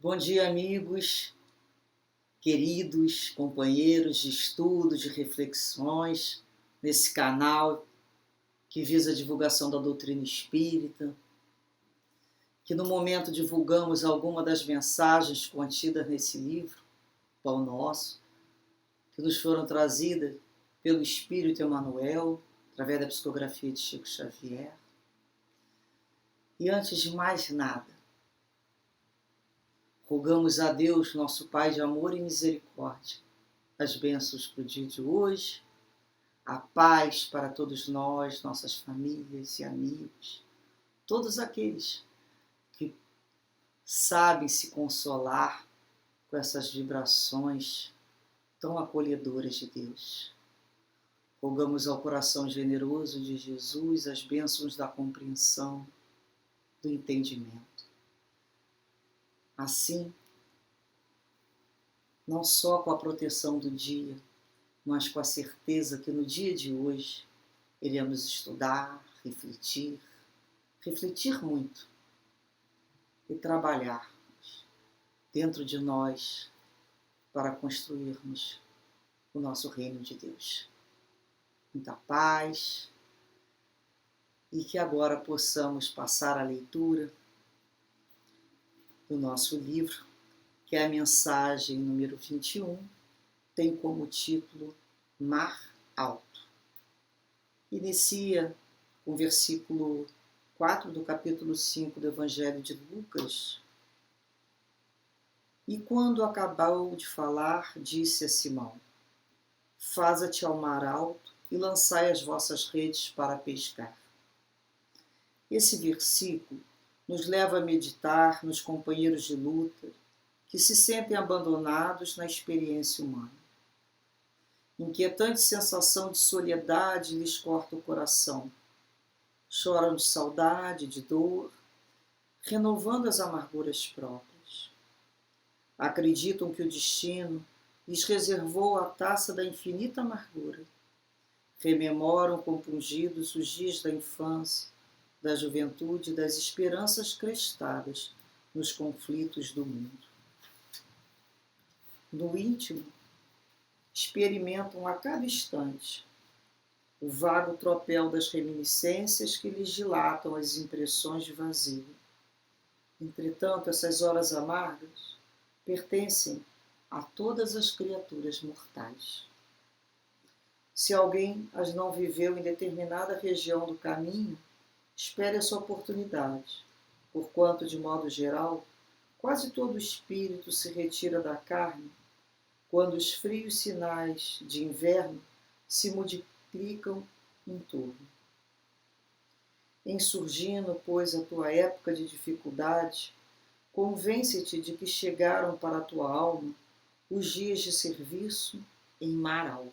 Bom dia, amigos, queridos, companheiros de estudo, de reflexões, nesse canal que visa a divulgação da doutrina espírita, que no momento divulgamos alguma das mensagens contidas nesse livro, Pão Nosso, que nos foram trazidas pelo Espírito Emmanuel, através da psicografia de Chico Xavier. E antes de mais nada, rogamos a Deus, nosso Pai de amor e misericórdia, as bênçãos para o dia de hoje, a paz para todos nós, nossas famílias e amigos, todos aqueles que sabem se consolar com essas vibrações tão acolhedoras de Deus. Rogamos ao coração generoso de Jesus as bênçãos da compreensão, do entendimento. Assim, não só com a proteção do dia, mas com a certeza que no dia de hoje iremos estudar, refletir muito e trabalhar dentro de nós para construirmos o nosso reino de Deus. Muita paz e que agora possamos passar a leitura do nosso livro, que é a mensagem número 21, tem como título Mar Alto. Inicia o versículo 4 do capítulo 5 do Evangelho de Lucas. E quando acabou de falar, disse a Simão: Faza-te ao mar alto e lançai as vossas redes para pescar. Esse versículo nos leva a meditar nos companheiros de luta que se sentem abandonados na experiência humana. Inquietante sensação de soledade lhes corta o coração. Choram de saudade, de dor, renovando as amarguras próprias. Acreditam que o destino lhes reservou a taça da infinita amargura. Rememoram compungidos os dias da infância, da juventude e das esperanças crestadas nos conflitos do mundo. No íntimo, experimentam a cada instante o vago tropel das reminiscências que lhes dilatam as impressões de vazio. Entretanto, essas horas amargas pertencem a todas as criaturas mortais. Se alguém as não viveu em determinada região do caminho, espere a sua oportunidade, porquanto, de modo geral, quase todo espírito se retira da carne quando os frios sinais de inverno se multiplicam em torno. Em surgindo, pois, a tua época de dificuldade, convence-te de que chegaram para a tua alma os dias de serviço em mar alto,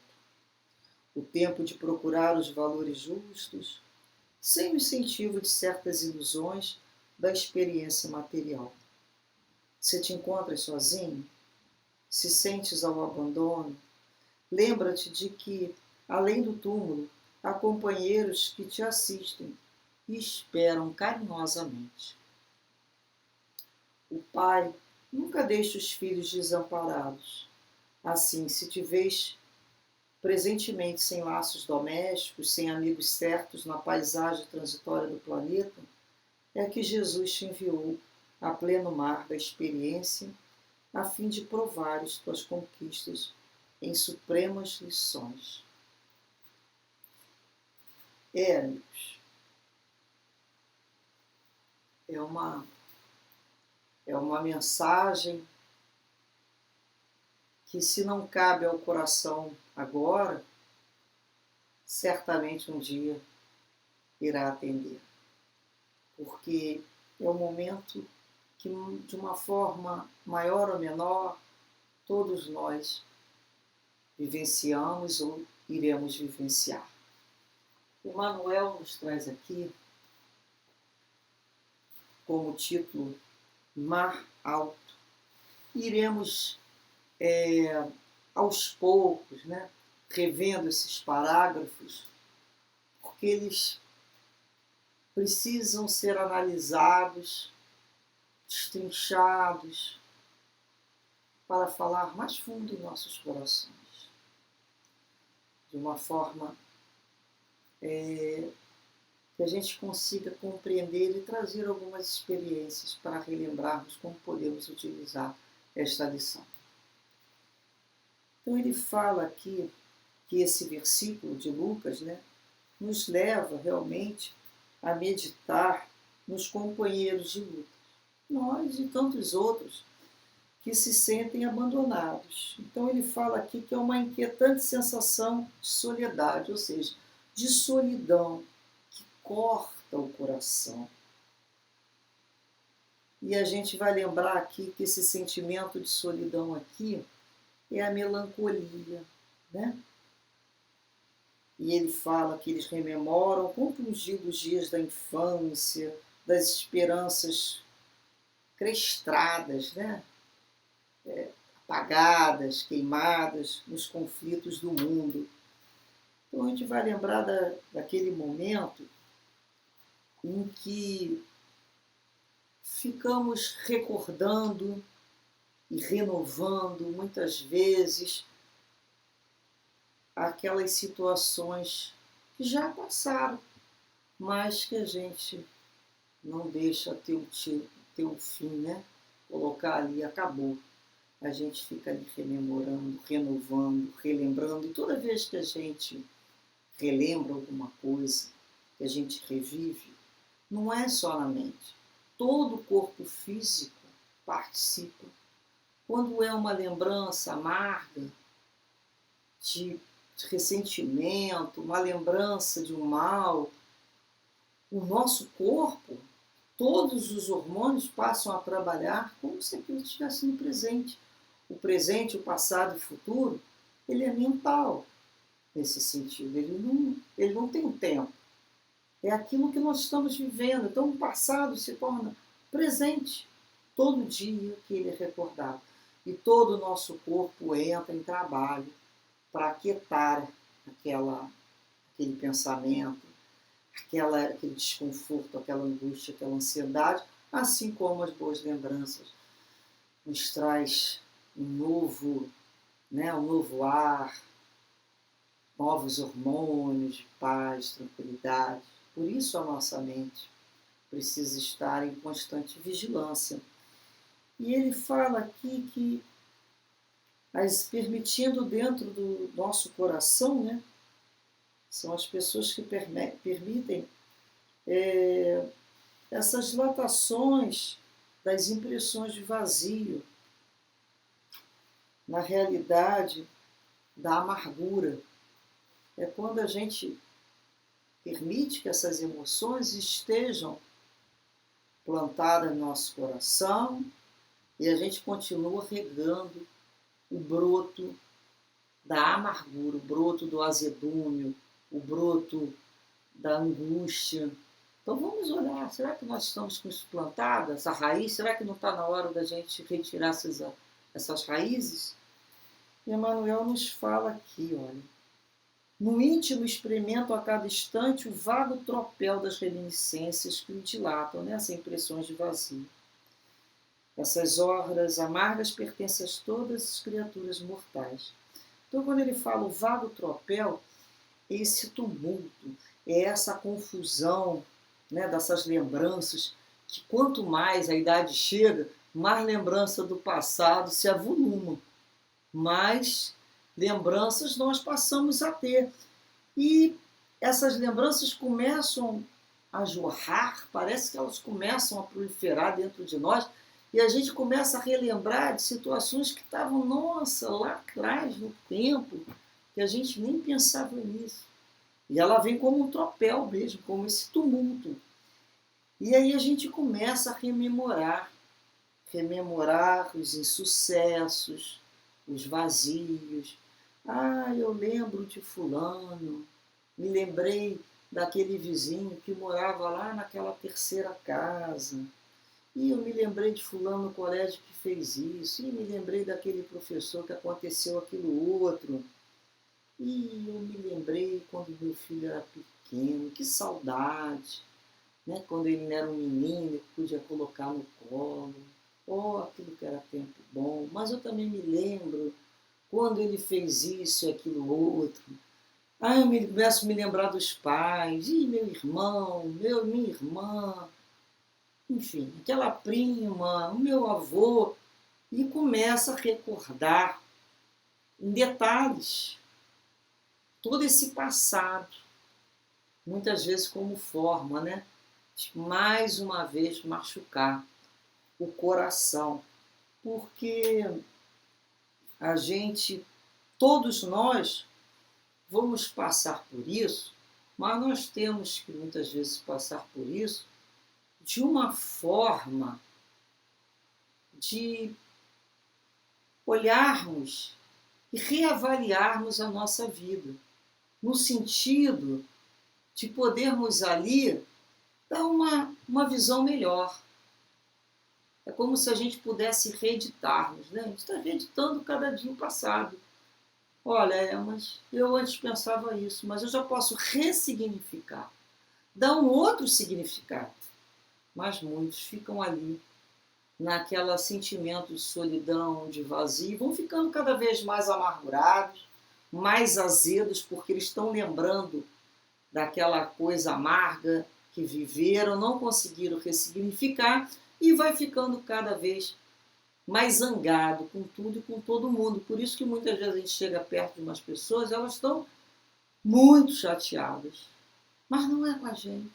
o tempo de procurar os valores justos, sem o incentivo de certas ilusões da experiência material. Se te encontras sozinho, se sentes ao abandono, lembra-te de que, além do túmulo, há companheiros que te assistem e esperam carinhosamente. O pai nunca deixa os filhos desamparados. Assim, se te vês presentemente sem laços domésticos, sem amigos certos na paisagem transitória do planeta, é que Jesus te enviou a pleno mar da experiência a fim de provares tuas conquistas em supremas lições. Amigos, é uma mensagem que, se não cabe ao coração agora, certamente um dia irá atender. Porque é um momento que, de uma forma maior ou menor, todos nós vivenciamos ou iremos vivenciar. O Emmanuel nos traz aqui, como título, Mar Alto. Iremos, aos poucos, revendo esses parágrafos, porque eles precisam ser analisados, destrinchados, para falar mais fundo em nossos corações, de uma forma que a gente consiga compreender e trazer algumas experiências para relembrarmos como podemos utilizar esta lição. Então ele fala aqui que esse versículo de Lucas, né, nos leva realmente a meditar nos companheiros de luta, nós e tantos outros que se sentem abandonados. Então ele fala aqui que é uma inquietante sensação de soledade, ou seja, de solidão, que corta o coração. E a gente vai lembrar aqui que esse sentimento de solidão aqui é a melancolia, né? E ele fala que eles rememoram compungidos dias da infância, das esperanças crestradas, né? Apagadas, queimadas nos conflitos do mundo. Então a gente vai lembrar daquele momento em que ficamos recordando e renovando muitas vezes aquelas situações que já passaram, mas que a gente não deixa ter um fim, né? Colocar ali, acabou. A gente fica ali rememorando, renovando, relembrando, e toda vez que a gente relembra alguma coisa, que a gente revive, não é só na mente. Todo o corpo físico participa. Quando é uma lembrança amarga, de ressentimento, uma lembrança de um mal, o nosso corpo, todos os hormônios passam a trabalhar como se aquilo estivesse no presente. O presente, o passado e o futuro, ele é mental nesse sentido. Ele não tem tempo. É aquilo que nós estamos vivendo. Então o passado se torna presente todo dia que ele é recordado. E todo o nosso corpo entra em trabalho para aquietar aquele pensamento, aquele desconforto, aquela angústia, aquela ansiedade, assim como as boas lembranças nos traz um novo ar, novos hormônios de paz, tranquilidade. Por isso a nossa mente precisa estar em constante vigilância. E ele fala aqui que permitindo dentro do nosso coração, né, são as pessoas que permitem essas dilatações das impressões de vazio, na realidade da amargura. É quando a gente permite que essas emoções estejam plantadas no nosso coração e a gente continua regando o broto da amargura, o broto do azedume, o broto da angústia. Então vamos olhar, será que nós estamos com isso plantado, essa raiz? Será que não está na hora da gente retirar essas raízes? E Emmanuel nos fala aqui, olha, no íntimo experimento a cada instante o vago tropel das reminiscências que o dilatam, né? Essas impressões de vazio. Essas horas amargas pertencem a todas as criaturas mortais. Então, quando ele fala o vago tropel, é esse tumulto, é essa confusão, né, dessas lembranças, que quanto mais a idade chega, mais lembrança do passado se avoluma, mais lembranças nós passamos a ter. E essas lembranças começam a jorrar, parece que elas começam a proliferar dentro de nós, e a gente começa a relembrar de situações que estavam, nossa, lá atrás, no tempo, que a gente nem pensava nisso. E ela vem como um tropel mesmo, como esse tumulto. E aí a gente começa a rememorar os insucessos, os vazios. Ah, eu lembro de fulano, me lembrei daquele vizinho que morava lá naquela terceira casa. E eu me lembrei de fulano no colégio que fez isso. E me lembrei daquele professor que aconteceu aquilo outro. E eu me lembrei quando meu filho era pequeno, que saudade, né? Quando ele era um menino, eu podia colocar no colo. Oh, aquilo que era tempo bom, mas eu também me lembro quando ele fez isso e aquilo outro. Aí começo a me lembrar dos pais, e meu irmão, minha irmã, enfim, aquela prima, o meu avô, e começa a recordar em detalhes todo esse passado, muitas vezes como forma, né, de mais uma vez machucar o coração, porque a gente, todos nós, vamos passar por isso, mas nós temos que muitas vezes passar por isso de uma forma de olharmos e reavaliarmos a nossa vida, no sentido de podermos ali dar uma visão melhor. É como se a gente pudesse reeditarmos, né? A gente está reeditando cada dia o passado. Olha, mas eu antes pensava isso, mas eu já posso ressignificar, dar um outro significado. Mas muitos ficam ali, naquele sentimento de solidão, de vazio, vão ficando cada vez mais amargurados, mais azedos, porque eles estão lembrando daquela coisa amarga que viveram, não conseguiram ressignificar, e vai ficando cada vez mais zangado com tudo e com todo mundo. Por isso que muitas vezes a gente chega perto de umas pessoas, elas estão muito chateadas, mas não é com a gente.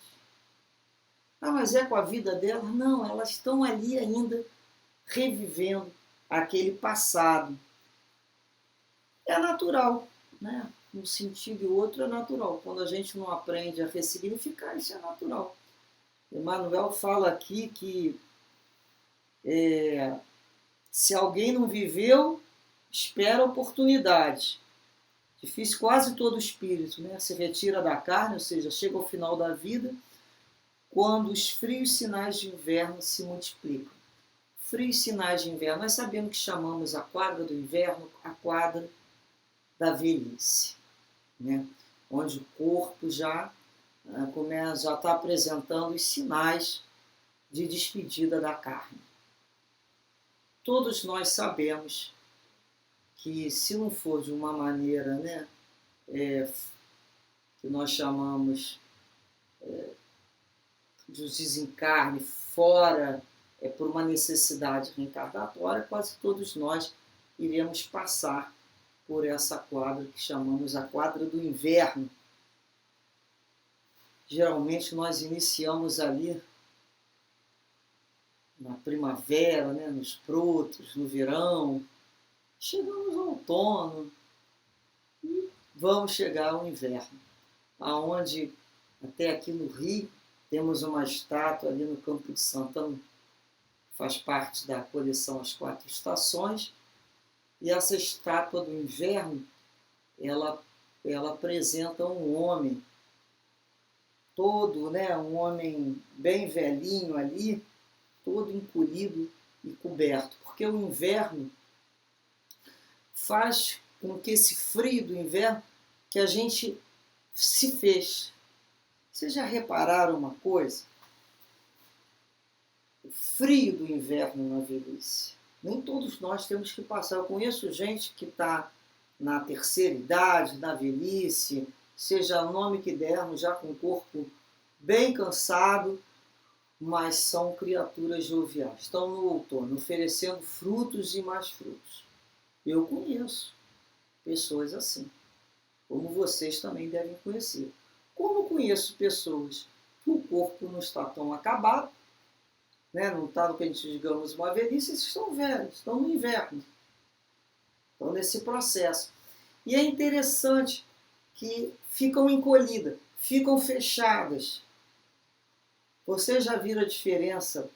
Ah, mas é com a vida delas? Não, elas estão ali ainda revivendo aquele passado. É natural, né? Um sentido e outro é natural. Quando a gente não aprende a ressignificar, isso é natural. Emmanuel fala aqui que se alguém não viveu, espera a oportunidade. Difícil quase todo espírito, né? Se retira da carne, ou seja, chega ao final da vida, quando os frios sinais de inverno se multiplicam. Frios sinais de inverno, nós sabemos que chamamos a quadra do inverno a quadra da velhice, né? Onde o corpo já está apresentando os sinais de despedida da carne. Todos nós sabemos que, se não for de uma maneira, né, que nós chamamos de desencarne fora, por uma necessidade reencarnatória, quase todos nós iremos passar por essa quadra que chamamos a quadra do inverno. Geralmente nós iniciamos ali na primavera, né, nos frutos, no verão, chegamos ao outono e vamos chegar ao inverno, aonde até aqui no Rio temos uma estátua ali no Campo de Santana, faz parte da coleção As Quatro Estações, e essa estátua do inverno, ela apresenta um homem todo, né, um homem bem velhinho ali, todo encolhido e coberto, porque o inverno faz com que esse frio do inverno que a gente se fez. Vocês já repararam uma coisa? O frio do inverno na velhice. Nem todos nós temos que passar. Eu conheço gente que está na terceira idade, na velhice, seja o nome que dermos, já com o corpo bem cansado, mas são criaturas joviais. Estão no outono, oferecendo frutos e mais frutos. Eu conheço pessoas assim, como vocês também devem conhecer. Como conheço pessoas que o corpo não está tão acabado, né? Não está no que a gente digamos uma velhice, eles estão velhos, estão no inverno, estão nesse processo. E é interessante que ficam encolhidas, ficam fechadas. Vocês já viram a diferença,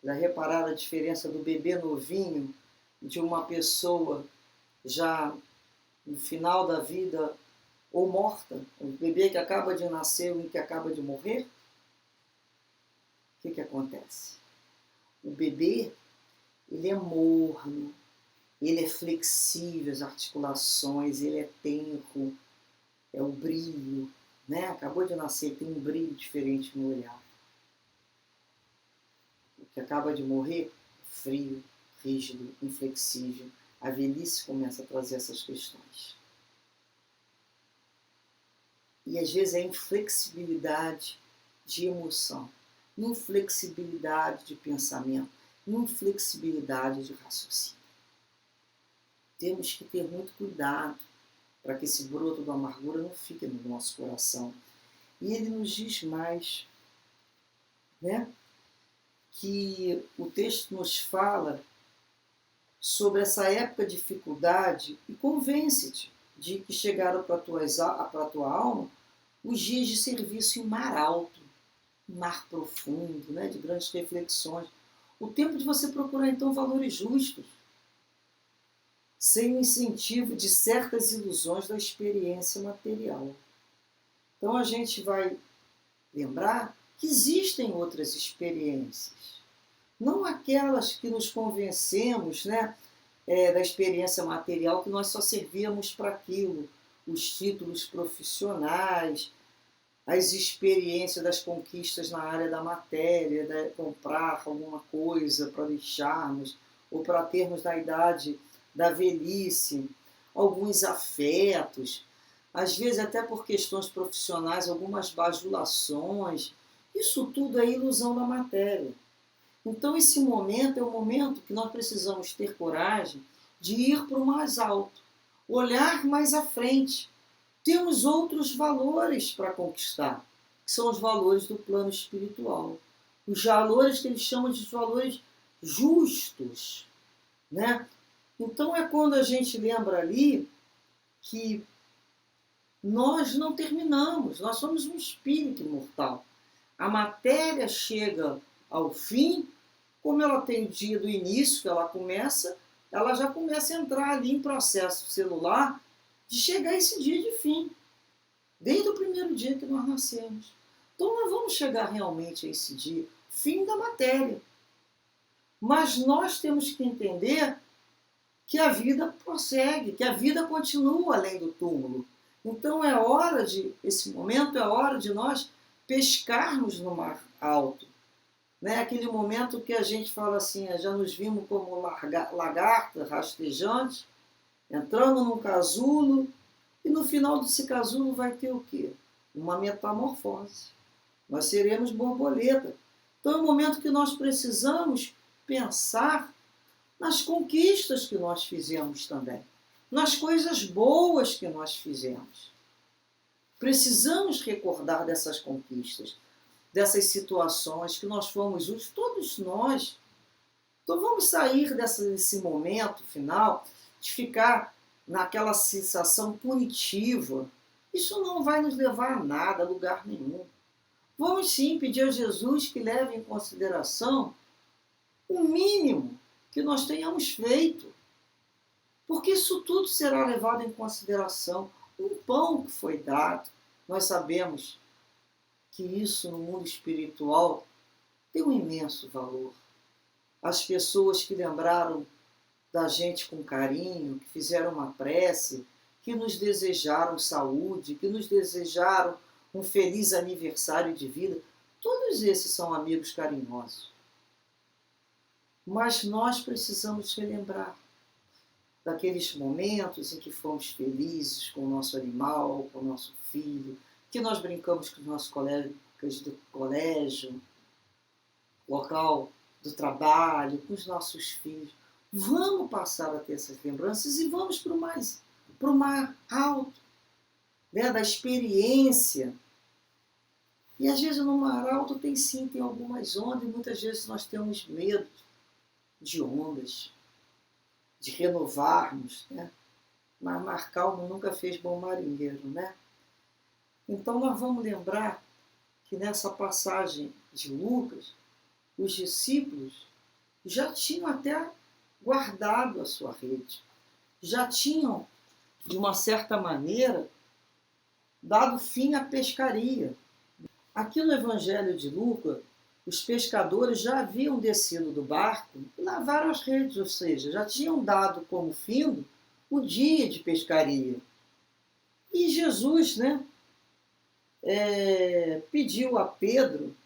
já repararam a diferença do bebê novinho de uma pessoa já no final da vida ou morta? O bebê que acaba de nascer e que acaba de morrer? O que acontece? O bebê, ele é morno, ele é flexível, as articulações, ele é tenro, é o brilho, né? Acabou de nascer, tem um brilho diferente no olhar. O que acaba de morrer, frio, rígido, inflexível. A velhice começa a trazer essas questões. E às vezes é inflexibilidade de emoção, inflexibilidade de pensamento, inflexibilidade de raciocínio. Temos que ter muito cuidado para que esse broto da amargura não fique no nosso coração. E ele nos diz mais, né, que o texto nos fala sobre essa época de dificuldade e convence-te de que chegaram para a tua alma os dias de serviço em mar alto, em mar profundo, né, de grandes reflexões. O tempo de você procurar, então, valores justos, sem o incentivo de certas ilusões da experiência material. Então, a gente vai lembrar que existem outras experiências, não aquelas que nos convencemos, né, da experiência material, que nós só servíamos para aquilo, os títulos profissionais, as experiências das conquistas na área da matéria, de comprar alguma coisa para deixarmos, ou para termos na idade da velhice, alguns afetos, às vezes até por questões profissionais, algumas bajulações. Isso tudo é ilusão da matéria. Então esse momento é o momento que nós precisamos ter coragem de ir para o mais alto, olhar mais à frente. Temos outros valores para conquistar, que são os valores do plano espiritual. Os valores que eles chamam de valores justos, né? Então é quando a gente lembra ali que nós não terminamos, nós somos um espírito imortal. A matéria chega ao fim, como ela tem o dia do início, que ela já começa a entrar ali em processo celular de chegar a esse dia de fim, desde o primeiro dia que nós nascemos. Então nós vamos chegar realmente a esse dia, fim da matéria. Mas nós temos que entender que a vida prossegue, que a vida continua além do túmulo. Então esse momento é hora de nós pescarmos no mar alto. Né? Aquele momento que a gente fala assim, já nos vimos como lagartas rastejantes, entrando num casulo, e no final desse casulo vai ter o quê? Uma metamorfose. Nós seremos borboleta. Então é o momento que nós precisamos pensar nas conquistas que nós fizemos também, nas coisas boas que nós fizemos. Precisamos recordar dessas conquistas, dessas situações que nós fomos úteis, todos nós. Então vamos sair desse momento final de ficar naquela sensação punitiva. Isso não vai nos levar a nada, a lugar nenhum. Vamos sim pedir a Jesus que leve em consideração o mínimo que nós tenhamos feito, porque isso tudo será levado em consideração. Um pão que foi dado, nós sabemos que isso no mundo espiritual tem um imenso valor. As pessoas que lembraram da gente com carinho, que fizeram uma prece, que nos desejaram saúde, que nos desejaram um feliz aniversário de vida, todos esses são amigos carinhosos. Mas nós precisamos relembrar daqueles momentos em que fomos felizes com o nosso animal, com o nosso filho, que nós brincamos com os nossos colegas do colégio, local do trabalho, com os nossos filhos. Vamos passar a ter essas lembranças e vamos para o mar alto, né, da experiência. E às vezes no mar alto tem algumas ondas, e muitas vezes nós temos medo de ondas, de renovarmos, né? Mas mar calmo nunca fez bom marinheiro, né? Então nós vamos lembrar que nessa passagem de Lucas, os discípulos já tinham até guardado a sua rede, já tinham, de uma certa maneira, dado fim à pescaria. Aqui no Evangelho de Lucas, os pescadores já haviam descido do barco e lavaram as redes, ou seja, já tinham dado como fim o dia de pescaria. E Jesus, né, pediu a Pedro,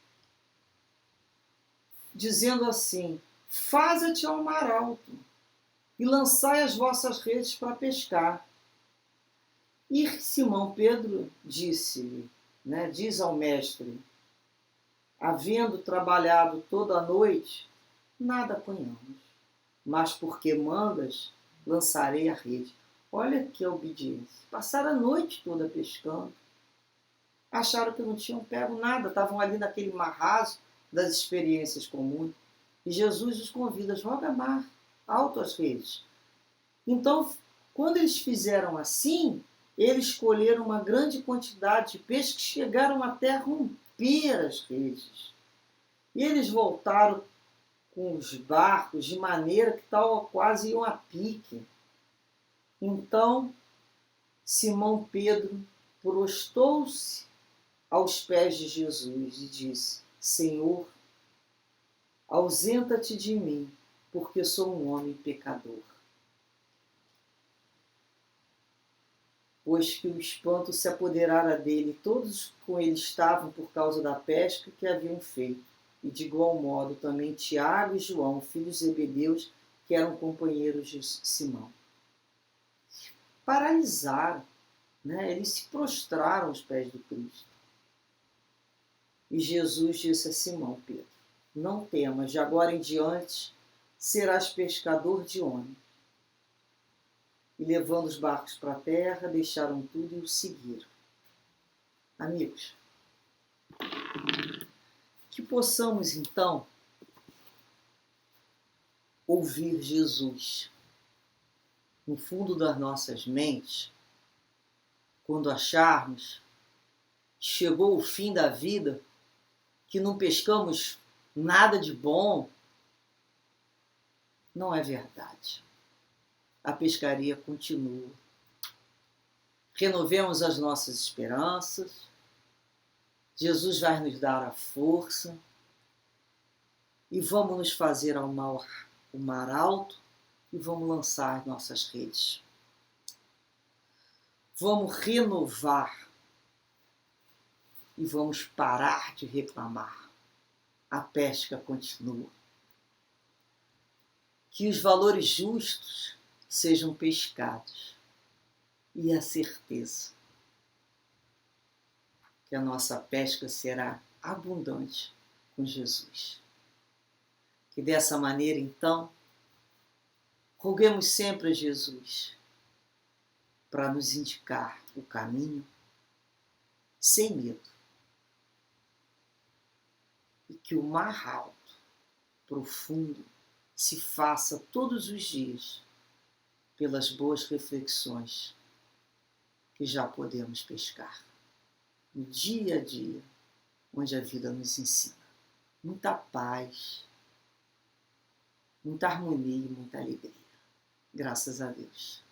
dizendo assim: faze-te ao mar alto e lançai as vossas redes para pescar. E Simão Pedro disse-lhe, diz ao mestre, havendo trabalhado toda a noite, nada apanhamos, mas porque mandas, lançarei a rede. Olha que obediência. Passaram a noite toda pescando. Acharam que não tinham pego nada, estavam ali naquele mar raso das experiências comuns. E Jesus os convida, joga mar, alto as redes. Então, quando eles fizeram assim, eles colheram uma grande quantidade de peixe que chegaram até a romper as redes. E eles voltaram com os barcos de maneira que tal quase iam a pique. Então, Simão Pedro prostou-se aos pés de Jesus e disse, Senhor, ausenta-te de mim, porque sou um homem pecador. Pois que o espanto se apoderara dele, todos com ele estavam por causa da pesca que haviam feito. E de igual modo também Tiago e João, filhos de Zebedeus, que eram companheiros de Simão. Paralisaram, eles se prostraram aos pés do Cristo. E Jesus disse a Simão Pedro, não temas, de agora em diante serás pescador de homens. E levando os barcos para a terra, deixaram tudo e o seguiram. Amigos, que possamos então ouvir Jesus no fundo das nossas mentes, quando acharmos que chegou o fim da vida, que não pescamos nada de bom. Não é verdade. A pescaria continua. Renovemos as nossas esperanças. Jesus vai nos dar a força e vamos nos fazer ao mar alto e vamos lançar nossas redes. Vamos renovar e vamos parar de reclamar. A pesca continua. Que os valores justos sejam pescados e a certeza que a nossa pesca será abundante com Jesus. Que dessa maneira, então, roguemos sempre a Jesus para nos indicar o caminho sem medo. E que o mar alto, profundo, se faça todos os dias pelas boas reflexões que já podemos pescar no dia a dia, onde a vida nos ensina. Muita paz, muita harmonia e muita alegria. Graças a Deus.